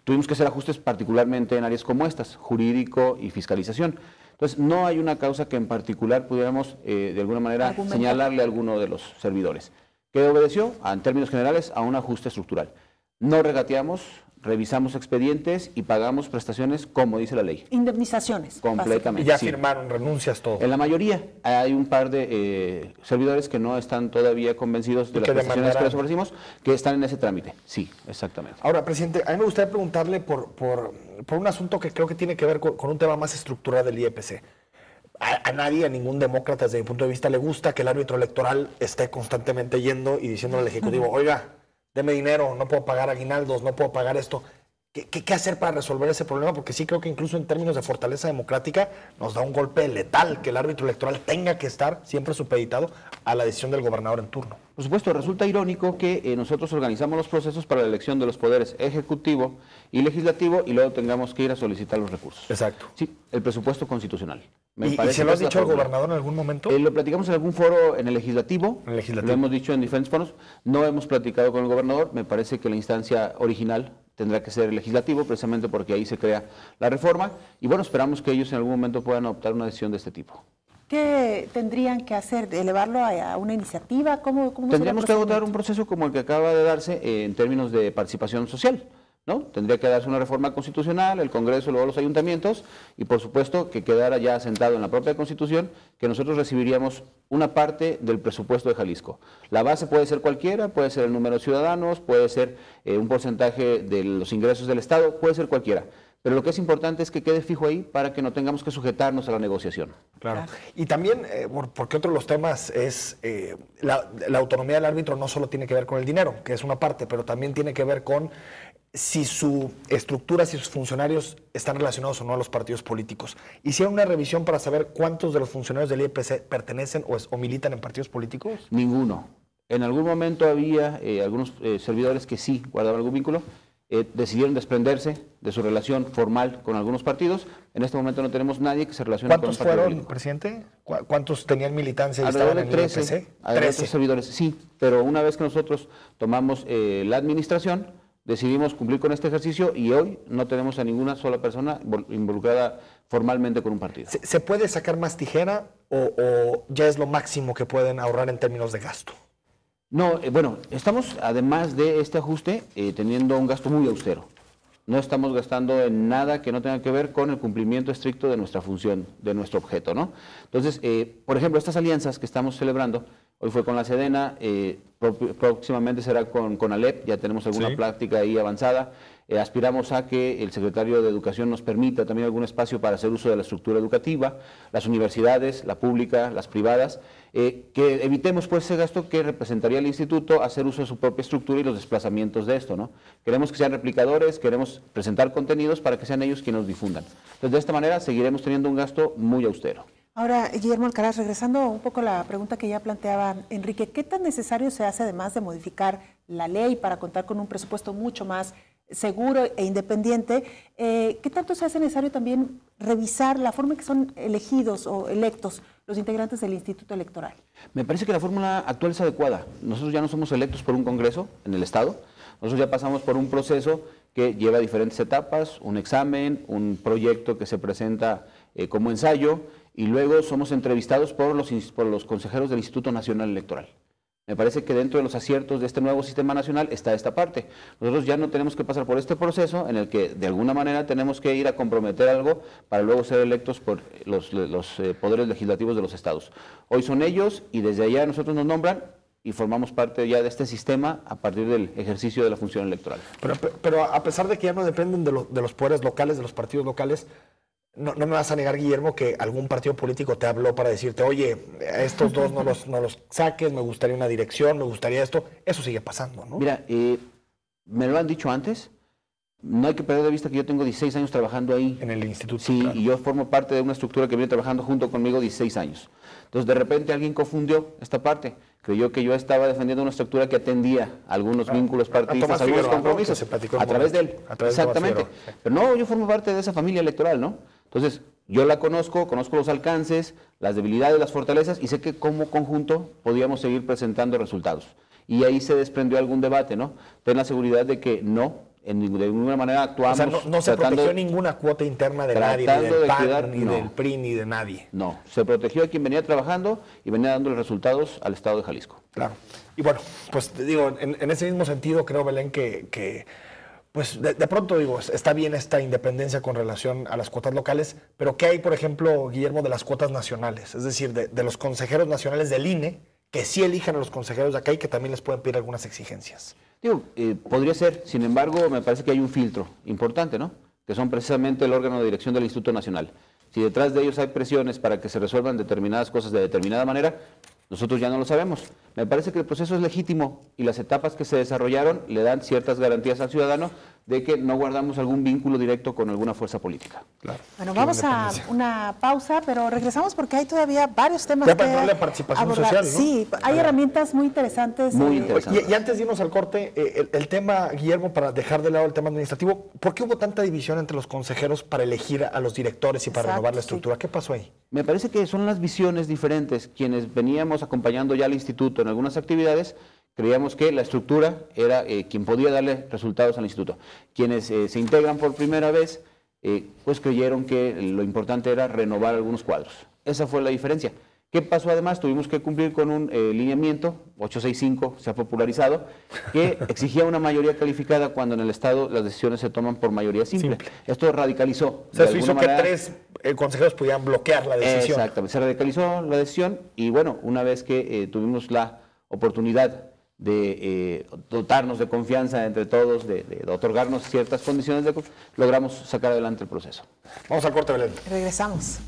Tuvimos que hacer ajustes particularmente en áreas como estas, jurídico y fiscalización. Entonces, no hay una causa que en particular pudiéramos, de alguna manera, señalarle a alguno de los servidores. ¿Qué obedeció? En términos generales, a un ajuste estructural. No regateamos, revisamos expedientes y pagamos prestaciones como dice la ley. Indemnizaciones. Completamente. Y ya firmaron renuncias, todo. En la mayoría. Hay un par de servidores que no están todavía convencidos de las prestaciones que les ofrecimos, que están en ese trámite. Sí, exactamente. Ahora, presidente, a mí me gustaría preguntarle por un asunto que creo que tiene que ver con un tema más estructural del IEPC. A nadie, a ningún demócrata, desde mi punto de vista, le gusta que el árbitro electoral esté constantemente yendo y diciéndole al Ejecutivo, oiga, deme dinero, no puedo pagar aguinaldos, no puedo pagar esto. ¿Qué hacer para resolver ese problema? Porque sí creo que incluso en términos de fortaleza democrática nos da un golpe letal que el árbitro electoral tenga que estar siempre supeditado a la decisión del gobernador en turno. Por supuesto, resulta irónico que nosotros organizamos los procesos para la elección de los poderes ejecutivo y legislativo y luego tengamos que ir a solicitar los recursos. Exacto. Sí, el presupuesto constitucional. ¿Y se lo has dicho al gobernador en algún momento? Lo platicamos en algún foro en el legislativo. En el legislativo. Lo hemos dicho en diferentes foros. No hemos platicado con el gobernador. Me parece que la instancia original tendrá que ser el legislativo, precisamente porque ahí se crea la reforma. Y bueno, esperamos que ellos en algún momento puedan adoptar una decisión de este tipo. ¿Qué tendrían que hacer? ¿Elevarlo a una iniciativa? ¿Cómo Tendríamos que agotar un proceso como el que acaba de darse en términos de participación social, ¿no? Tendría que darse una reforma constitucional, el Congreso, luego los ayuntamientos, y por supuesto que quedara ya asentado en la propia Constitución que nosotros recibiríamos una parte del presupuesto de Jalisco. La base puede ser cualquiera, puede ser el número de ciudadanos, puede ser un porcentaje de los ingresos del Estado, puede ser cualquiera. Pero lo que es importante es que quede fijo ahí para que no tengamos que sujetarnos a la negociación. Claro. Y también, porque otro de los temas es la autonomía del árbitro no solo tiene que ver con el dinero, que es una parte, pero también tiene que ver con si su estructura, si sus funcionarios están relacionados o no a los partidos políticos. ¿Hicieron una revisión para saber cuántos de los funcionarios del IEPC pertenecen o militan en partidos políticos? Ninguno. En algún momento había algunos servidores que sí guardaban algún vínculo. Decidieron desprenderse de su relación formal con algunos partidos. En este momento no tenemos nadie que se relacione con un partido ¿Cuántos fueron, político. Presidente? ¿Cuántos tenían militancia y Alrededor estaban de en 13, el IEPC? 13 servidores, sí, pero una vez que nosotros tomamos la administración, decidimos cumplir con este ejercicio y hoy no tenemos a ninguna sola persona involucrada formalmente con un partido. ¿Se puede sacar más tijera o ya es lo máximo que pueden ahorrar en términos de gasto? No, bueno, estamos además de este ajuste teniendo un gasto muy austero. No estamos gastando en nada que no tenga que ver con el cumplimiento estricto de nuestra función, de nuestro objeto, ¿no? Entonces, por ejemplo, estas alianzas que estamos celebrando, hoy fue con la Sedena, próximamente será con Alep, ya tenemos alguna práctica ahí avanzada. Aspiramos a que el secretario de Educación nos permita también algún espacio para hacer uso de la estructura educativa, las universidades, la pública, las privadas, que evitemos pues ese gasto que representaría el instituto hacer uso de su propia estructura y los desplazamientos de esto, ¿no? Queremos que sean replicadores, queremos presentar contenidos para que sean ellos quienes nos difundan. Entonces, de esta manera seguiremos teniendo un gasto muy austero. Ahora, Guillermo Alcaraz, regresando un poco a la pregunta que ya planteaba Enrique, ¿qué tan necesario se hace además de modificar la ley para contar con un presupuesto mucho más seguro e independiente? ¿Qué tanto se hace necesario también revisar la forma en que son elegidos o electos los integrantes del Instituto Electoral? Me parece que la fórmula actual es adecuada. Nosotros ya no somos electos por un congreso en el Estado, nosotros ya pasamos por un proceso que lleva diferentes etapas, un examen, un proyecto que se presenta como ensayo, y luego somos entrevistados por los consejeros del Instituto Nacional Electoral. Me parece que dentro de los aciertos de este nuevo sistema nacional está esta parte. Nosotros ya no tenemos que pasar por este proceso en el que de alguna manera tenemos que ir a comprometer algo para luego ser electos por los poderes legislativos de los estados. Hoy son ellos y desde allá nosotros nos nombran y formamos parte ya de este sistema a partir del ejercicio de la función electoral. Pero a pesar de que ya no dependen de los poderes locales, de los partidos locales, no me vas a negar, Guillermo, que algún partido político te habló para decirte, oye, a estos dos no los saques, me gustaría una dirección, me gustaría esto. Eso sigue pasando, ¿no? Mira, me lo han dicho antes. No hay que perder de vista que yo tengo 16 años trabajando ahí. En el instituto. Sí, claro. Y yo formo parte de una estructura que viene trabajando junto conmigo 16 años. Entonces, de repente alguien confundió esta parte. Creyó que yo estaba defendiendo una estructura que atendía algunos vínculos partidistas, algunos compromisos. ¿No? A través de él. Exactamente. Pero no, yo formo parte de esa familia electoral, ¿no? Entonces, yo la conozco los alcances, las debilidades, las fortalezas, y sé que como conjunto podíamos seguir presentando resultados. Y ahí se desprendió algún debate, ¿no? Ten la seguridad de que de ninguna manera actuamos. O sea, no se protegió ninguna cuota interna de nadie, ni del PAN, ni del PRI, ni de nadie. No, se protegió a quien venía trabajando y venía dándole resultados al Estado de Jalisco. Claro. Y bueno, pues te digo, en ese mismo sentido creo, Belén, que pues de pronto digo, está bien esta independencia con relación a las cuotas locales, pero ¿qué hay, por ejemplo, Guillermo, de las cuotas nacionales? Es decir, de los consejeros nacionales del INE, que sí elijan a los consejeros de acá y que también les pueden pedir algunas exigencias. Digo, podría ser, sin embargo, me parece que hay un filtro importante, ¿no? Que son precisamente el órgano de dirección del Instituto Nacional. Si detrás de ellos hay presiones para que se resuelvan determinadas cosas de determinada manera, nosotros ya no lo sabemos. Me parece que el proceso es legítimo y las etapas que se desarrollaron le dan ciertas garantías al ciudadano de que no guardamos algún vínculo directo con alguna fuerza política. Claro. Bueno, vamos a una pausa, pero regresamos porque hay todavía varios temas que abordar. La participación social, ¿no? Sí, hay herramientas muy interesantes. Muy interesantes. Y antes de irnos al corte, el tema, Guillermo, para dejar de lado el tema administrativo, ¿por qué hubo tanta división entre los consejeros para elegir a los directores y para renovar la estructura? Sí. ¿Qué pasó ahí? Me parece que son las visiones diferentes. Quienes veníamos acompañando ya al instituto en algunas actividades, creíamos que la estructura era quien podía darle resultados al instituto. Quienes se integran por primera vez, pues creyeron que lo importante era renovar algunos cuadros. Esa fue la diferencia. ¿Qué pasó además? Tuvimos que cumplir con un lineamiento, 865 se ha popularizado, que exigía una mayoría calificada cuando en el Estado las decisiones se toman por mayoría simple. Esto radicalizó. O sea, eso hizo que 3 consejeros pudieran bloquear la decisión. Exactamente, se radicalizó la decisión y bueno, una vez que tuvimos la oportunidad de dotarnos de confianza entre todos, de otorgarnos ciertas condiciones, logramos sacar adelante el proceso. Vamos al corte, Belén. Regresamos.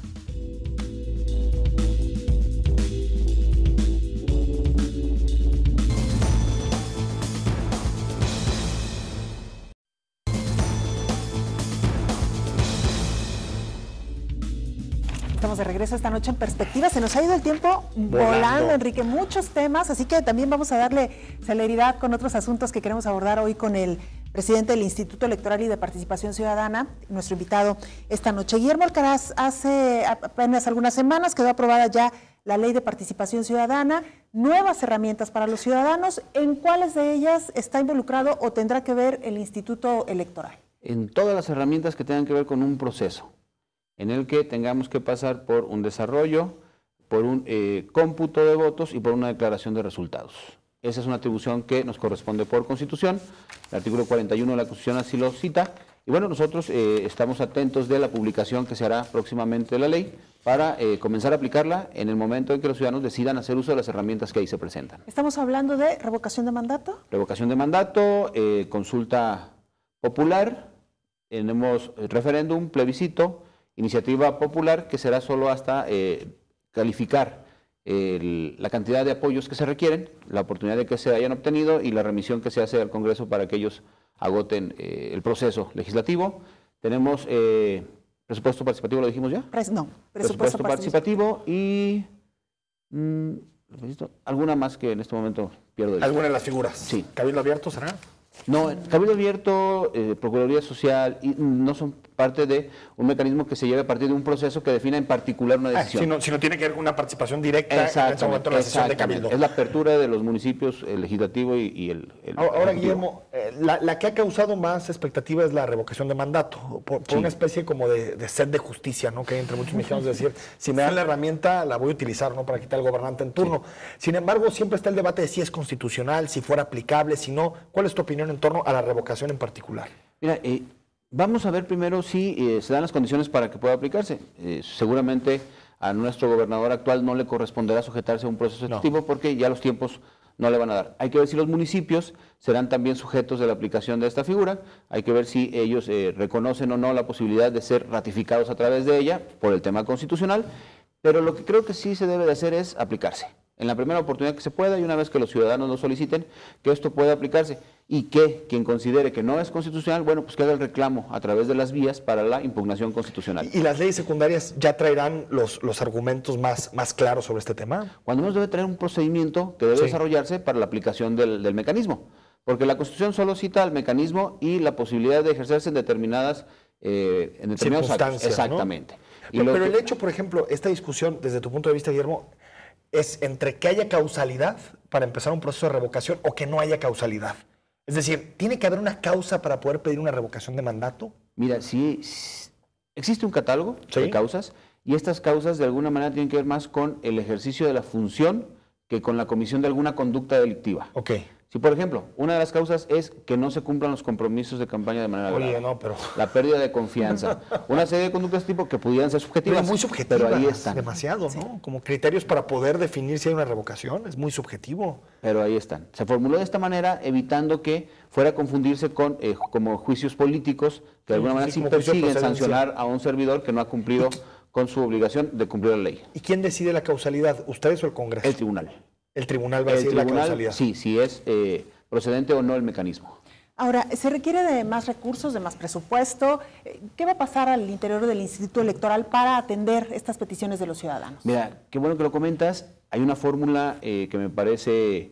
Estamos de regreso esta noche en Perspectiva. Se nos ha ido el tiempo volando, Enrique. Muchos temas, así que también vamos a darle celeridad con otros asuntos que queremos abordar hoy con el presidente del Instituto Electoral y de Participación Ciudadana, nuestro invitado esta noche. Guillermo Alcaraz, hace apenas algunas semanas quedó aprobada ya la Ley de Participación Ciudadana, nuevas herramientas para los ciudadanos. ¿En cuáles de ellas está involucrado o tendrá que ver el Instituto Electoral? En todas las herramientas que tengan que ver con un proceso, en el que tengamos que pasar por un desarrollo, por un cómputo de votos y por una declaración de resultados. Esa es una atribución que nos corresponde por Constitución, el artículo 41 de la Constitución así lo cita, y bueno, nosotros estamos atentos de la publicación que se hará próximamente de la ley para comenzar a aplicarla en el momento en que los ciudadanos decidan hacer uso de las herramientas que ahí se presentan. ¿Estamos hablando de revocación de mandato? Revocación de mandato, consulta popular, tenemos referéndum, plebiscito, iniciativa popular, que será solo hasta calificar la cantidad de apoyos que se requieren, la oportunidad de que se hayan obtenido y la remisión que se hace al Congreso para que ellos agoten el proceso legislativo. Tenemos presupuesto participativo, ¿lo dijimos ya? No, presupuesto participativo y alguna más que en este momento pierdo. ¿Alguna de las figuras? Sí. ¿Cabildo abierto será? No, Cabildo Abierto, Procuraduría Social, y no son parte de un mecanismo que se lleve a partir de un proceso que defina en particular una decisión. Si no tiene que ver con una participación directa en ese momento en la sesión de Cabildo. Es la apertura de los municipios, el legislativo y el Ahora, Guillermo, la que ha causado más expectativa es la revocación de mandato, por una especie como de sed de justicia, ¿no? Que hay entre muchos mexicanos, de decir, si me dan la herramienta, la voy a utilizar, ¿no? Para quitar al gobernante en turno. Sin embargo, siempre está el debate de si es constitucional, si fuera aplicable, si no. ¿Cuál es tu opinión en torno a la revocación en particular? Mira, vamos a ver primero si se dan las condiciones para que pueda aplicarse. Seguramente a nuestro gobernador actual no le corresponderá sujetarse a un proceso de este tipo porque ya los tiempos no le van a dar. Hay que ver si los municipios serán también sujetos de la aplicación de esta figura. Hay que ver si ellos reconocen o no la posibilidad de ser ratificados a través de ella por el tema constitucional. Pero lo que creo que sí se debe de hacer es aplicarse. En la primera oportunidad que se pueda y una vez que los ciudadanos lo soliciten, que esto pueda aplicarse y que quien considere que no es constitucional, bueno, pues que haga el reclamo a través de las vías para la impugnación constitucional. ¿Y las leyes secundarias ya traerán los argumentos más claros sobre este tema? Cuando menos debe traer un procedimiento que debe desarrollarse para la aplicación del mecanismo, porque la Constitución solo cita el mecanismo y la posibilidad de ejercerse en determinados circunstancias, exactamente. ¿No? Pero el hecho, por ejemplo, esta discusión, desde tu punto de vista, Guillermo, es entre que haya causalidad para empezar un proceso de revocación o que no haya causalidad. Es decir, ¿tiene que haber una causa para poder pedir una revocación de mandato? Mira, sí, existe un catálogo de causas y estas causas de alguna manera tienen que ver más con el ejercicio de la función que con la comisión de alguna conducta delictiva. Ok. Si, por ejemplo, una de las causas es que no se cumplan los compromisos de campaña de manera grave. No, pero... La pérdida de confianza. Una serie de conductas tipo que pudieran ser subjetivas. Pero muy subjetivas, pero ahí están. Demasiado, ¿no? Como criterios para poder definir si hay una revocación, es muy subjetivo. Pero ahí están. Se formuló de esta manera evitando que fuera a confundirse con como juicios políticos que de alguna manera sí persiguen sancionar a un servidor que no ha cumplido con su obligación de cumplir la ley. ¿Y quién decide la causalidad? ¿Ustedes o el Congreso? El tribunal. El tribunal va a decidir la causalidad. Sí, si es procedente o no el mecanismo. Ahora, ¿se requiere de más recursos, de más presupuesto? ¿Qué va a pasar al interior del Instituto Electoral para atender estas peticiones de los ciudadanos? Mira, qué bueno que lo comentas. Hay una fórmula que me parece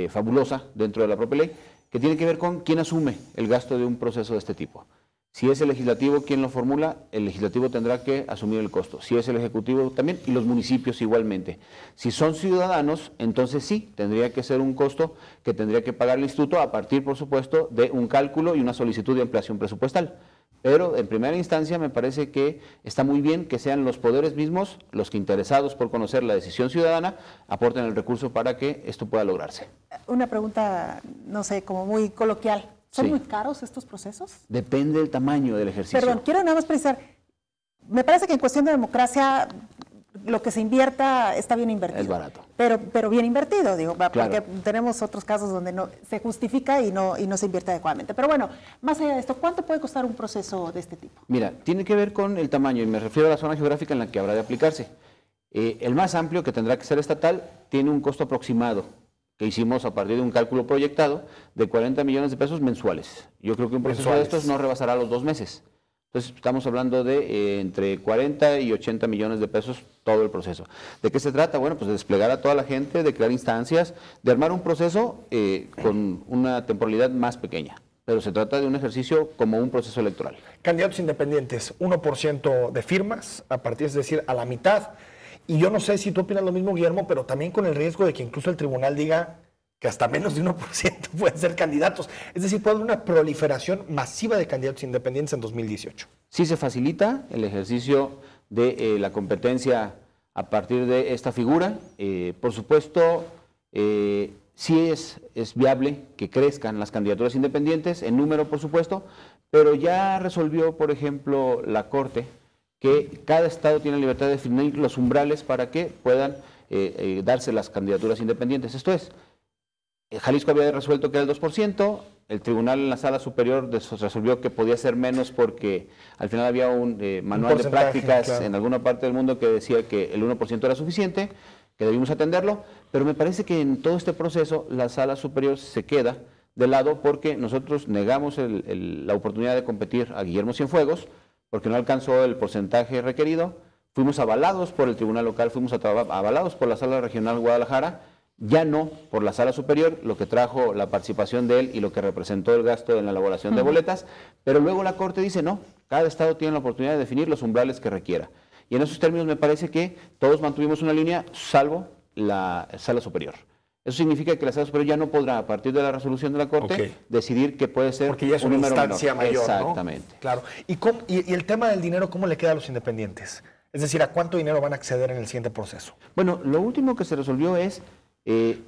fabulosa dentro de la propia ley, que tiene que ver con quién asume el gasto de un proceso de este tipo. Si es el legislativo quien lo formula, el legislativo tendrá que asumir el costo. Si es el ejecutivo también y los municipios igualmente. Si son ciudadanos, entonces sí, tendría que ser un costo que tendría que pagar el instituto a partir, por supuesto, de un cálculo y una solicitud de ampliación presupuestal. Pero en primera instancia me parece que está muy bien que sean los poderes mismos los que, interesados por conocer la decisión ciudadana, aporten el recurso para que esto pueda lograrse. Una pregunta, no sé, como muy coloquial. ¿Son muy caros estos procesos? Depende del tamaño del ejercicio. Perdón, quiero nada más precisar. Me parece que en cuestión de democracia lo que se invierta está bien invertido. Es barato. Pero bien invertido, digo, claro. Porque tenemos otros casos donde no se justifica y no se invierte adecuadamente. Pero bueno, más allá de esto, ¿cuánto puede costar un proceso de este tipo? Mira, tiene que ver con el tamaño y me refiero a la zona geográfica en la que habrá de aplicarse. El más amplio, que tendrá que ser estatal, tiene un costo aproximado que hicimos a partir de un cálculo proyectado de 40 millones de pesos mensuales. Yo creo que un proceso de estos no rebasará los 2 meses. Entonces estamos hablando de entre 40 y 80 millones de pesos todo el proceso. ¿De qué se trata? Bueno, pues de desplegar a toda la gente, de crear instancias, de armar un proceso con una temporalidad más pequeña. pero se trata de un ejercicio como un proceso electoral. Candidatos independientes, 1% de firmas, a partir, es decir, a la mitad. Y yo no sé si tú opinas lo mismo, Guillermo, pero también con el riesgo de que incluso el tribunal diga que hasta menos de 1% pueden ser candidatos. Es decir, puede haber una proliferación masiva de candidatos independientes en 2018. Sí se facilita el ejercicio de la competencia a partir de esta figura. Por supuesto, sí es viable que crezcan las candidaturas independientes, en número por supuesto, pero ya resolvió, por ejemplo, la Corte que cada estado tiene la libertad de definir los umbrales para que puedan darse las candidaturas independientes. Esto es, Jalisco había resuelto que era el 2%, el tribunal en la sala superior resolvió que podía ser menos porque al final había un manual de prácticas en alguna parte del mundo que decía que el 1% era suficiente, que debimos atenderlo, pero me parece que en todo este proceso la sala superior se queda de lado porque nosotros negamos la oportunidad de competir a Guillermo Cienfuegos porque no alcanzó el porcentaje requerido, fuimos avalados por el tribunal local, fuimos avalados por la sala regional Guadalajara, ya no por la sala superior, lo que trajo la participación de él y lo que representó el gasto en la elaboración de boletas, pero luego la Corte dice no, cada estado tiene la oportunidad de definir los umbrales que requiera. Y en esos términos me parece que todos mantuvimos una línea, salvo la sala superior. Eso significa que la sala superior ya no podrá, a partir de la resolución de la Corte, decidir que puede ser porque ya es una instancia mayor, exactamente. ¿No? Claro. ¿Y el tema del dinero, cómo le queda a los independientes? Es decir, ¿a cuánto dinero van a acceder en el siguiente proceso? Bueno, lo último que se resolvió es que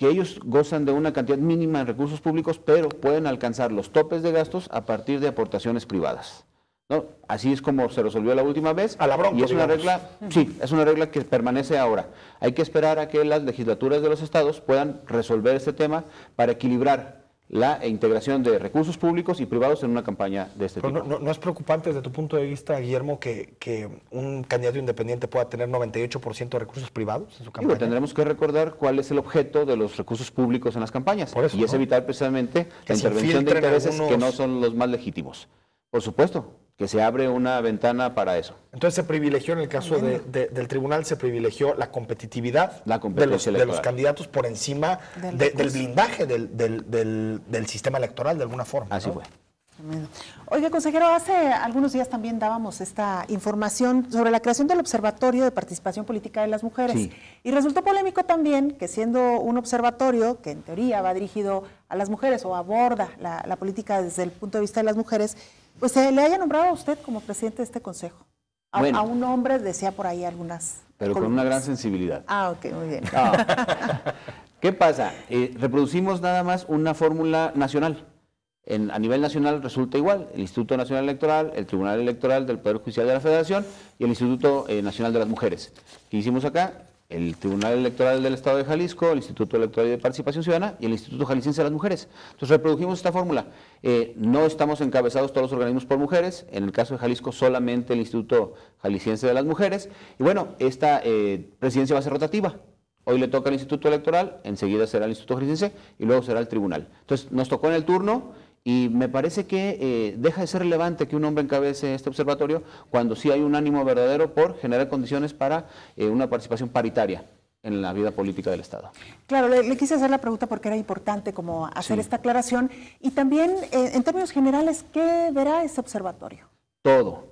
ellos gozan de una cantidad mínima de recursos públicos, pero pueden alcanzar los topes de gastos a partir de aportaciones privadas, ¿no? Así es como se resolvió la última vez. A la bronca, y es una regla, sí, es una regla que permanece ahora. Hay que esperar a que las legislaturas de los estados puedan resolver este tema para equilibrar la integración de recursos públicos y privados en una campaña de este tipo. ¿No es preocupante desde tu punto de vista, Guillermo, que un candidato independiente pueda tener 98% de recursos privados en su campaña? Digo, tendremos que recordar cuál es el objeto de los recursos públicos en las campañas. Por eso, y es evitar precisamente que la intervención de intereses que no son los más legítimos. Por supuesto, que se abre una ventana para eso. Entonces se privilegió, en el caso del tribunal, se privilegió la competitividad de los candidatos por encima del blindaje del sistema electoral, de alguna forma. Así ¿no? fue. Oiga, consejero, hace algunos días también dábamos esta información sobre la creación del Observatorio de Participación Política de las Mujeres. Sí. Y resultó polémico también que siendo un observatorio que en teoría va dirigido a las mujeres o aborda la política desde el punto de vista de las mujeres, pues se le haya nombrado a usted como presidente de este consejo. A un hombre, decía por ahí algunas pero columnas. Con una gran sensibilidad. Ah, ok, muy bien. ¿Qué pasa? Reproducimos nada más una fórmula nacional. A nivel nacional resulta igual, el Instituto Nacional Electoral, el Tribunal Electoral del Poder Judicial de la Federación y el Instituto Nacional de las Mujeres. ¿Qué hicimos acá? El Tribunal Electoral del Estado de Jalisco, el Instituto Electoral de Participación Ciudadana y el Instituto Jalisciense de las Mujeres. Entonces reprodujimos esta fórmula. No estamos encabezados todos los organismos por mujeres, en el caso de Jalisco solamente el Instituto Jalisciense de las Mujeres. Y bueno, esta presidencia va a ser rotativa. Hoy le toca al Instituto Electoral, enseguida será el Instituto Jalisciense y luego será el Tribunal. Entonces nos tocó en el turno. Y me parece que deja de ser relevante que un hombre encabece este observatorio cuando sí hay un ánimo verdadero por generar condiciones para una participación paritaria en la vida política del Estado. Claro, le quise hacer la pregunta porque era importante como hacer esta aclaración. Y también, en términos generales, ¿qué verá ese observatorio? Todo.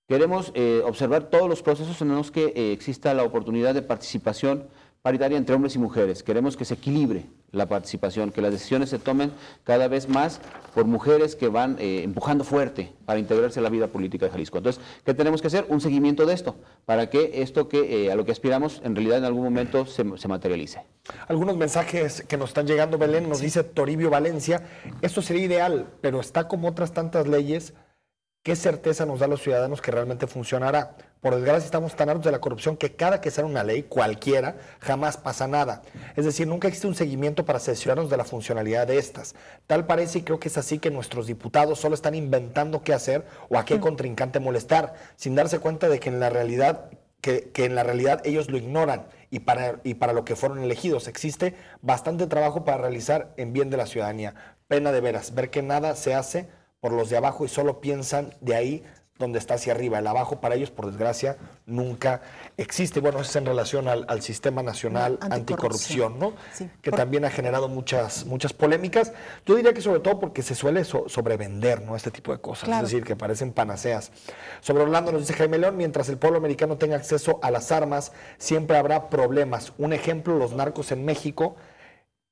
Queremos observar todos los procesos en los que exista la oportunidad de participación paritaria entre hombres y mujeres. Queremos que se equilibre la participación, que las decisiones se tomen cada vez más por mujeres que van empujando fuerte para integrarse a la vida política de Jalisco. Entonces, ¿qué tenemos que hacer? Un seguimiento de esto, para que esto a lo que aspiramos en realidad en algún momento se materialice. Algunos mensajes que nos están llegando, Belén, nos dice Toribio Valencia, esto sería ideal, pero está como otras tantas leyes. ¿Qué certeza nos da a los ciudadanos que realmente funcionará? Por desgracia estamos tan hartos de la corrupción que cada que sale una ley, cualquiera, jamás pasa nada. Es decir, nunca existe un seguimiento para asegurarnos de la funcionalidad de estas. Tal parece, y creo que es así, que nuestros diputados solo están inventando qué hacer o a qué contrincante molestar, sin darse cuenta de que en la realidad, ellos lo ignoran y para lo que fueron elegidos. Existe bastante trabajo para realizar en bien de la ciudadanía. Pena de veras, ver que nada se hace por los de abajo y solo piensan de ahí donde está hacia arriba. El abajo para ellos, por desgracia, nunca existe. Bueno, eso es en relación al Sistema Nacional Anticorrupción, ¿no? Sí. Que también ha generado muchas polémicas. Yo diría que sobre todo porque se suele sobrevender, ¿no? Este tipo de cosas, Claro. es decir, que parecen panaceas. Sobre Orlando nos dice Jaime León, mientras el pueblo americano tenga acceso a las armas, siempre habrá problemas. Un ejemplo, los narcos en México.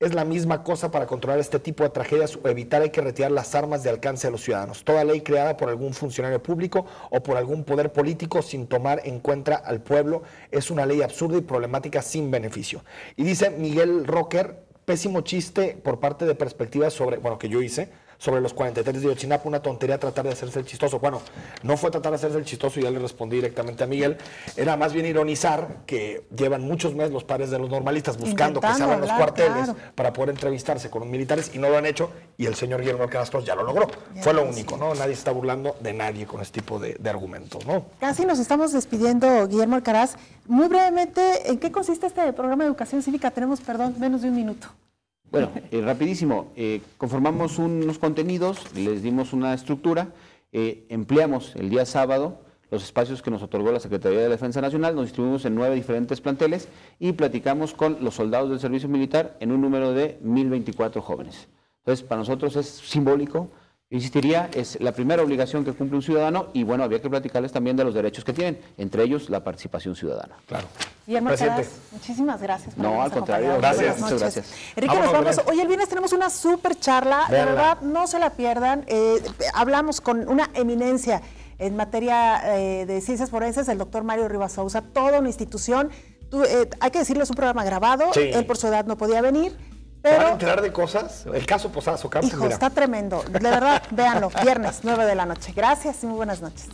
Es la misma cosa para controlar este tipo de tragedias o evitar hay que retirar las armas de alcance de los ciudadanos. Toda ley creada por algún funcionario público o por algún poder político sin tomar en cuenta al pueblo es una ley absurda y problemática sin beneficio. Y dice Miguel Rocker, pésimo chiste por parte de Perspectiva sobre, bueno, que yo hice, sobre los 43 de Ayotzinapa, una tontería tratar de hacerse el chistoso. Bueno, no fue tratar de hacerse el chistoso, y ya le respondí directamente a Miguel, era más bien ironizar que llevan muchos meses los padres de los normalistas buscando que se abran los cuarteles para poder entrevistarse con los militares y no lo han hecho, y el señor Guillermo Alcaraz ya lo logró. Fue lo único, ¿no? Nadie se está burlando de nadie con este tipo de argumentos, ¿no? Casi nos estamos despidiendo, Guillermo Alcaraz. Muy brevemente, ¿en qué consiste este programa de educación cívica? Tenemos, perdón, menos de un minuto. Bueno, rapidísimo, conformamos unos contenidos, les dimos una estructura, empleamos el día sábado los espacios que nos otorgó la Secretaría de la Defensa Nacional, nos distribuimos en 9 diferentes planteles y platicamos con los soldados del servicio militar en un número de 1,024 jóvenes. Entonces, para nosotros es simbólico. Insistiría, es la primera obligación que cumple un ciudadano y bueno, había que platicarles también de los derechos que tienen, entre ellos la participación ciudadana. Claro. Guillermo Alcaraz, muchísimas gracias. Por No, al contrario, gracias. Muchas gracias. Enrique, nos vamos. Hoy el viernes tenemos una súper charla, de Véanla. verdad, no se la pierdan. Hablamos con una eminencia en materia de ciencias forenses, el doctor Mario Rivas Sousa, toda una institución. Hay que decirlo, es un programa grabado, Sí. él por su edad no podía venir. ¿Se van a Pero, enterar de cosas? El caso Posadas Ocampo, hijo, está tremendo. De verdad, véanlo, viernes, 9 de la noche. Gracias y muy buenas noches.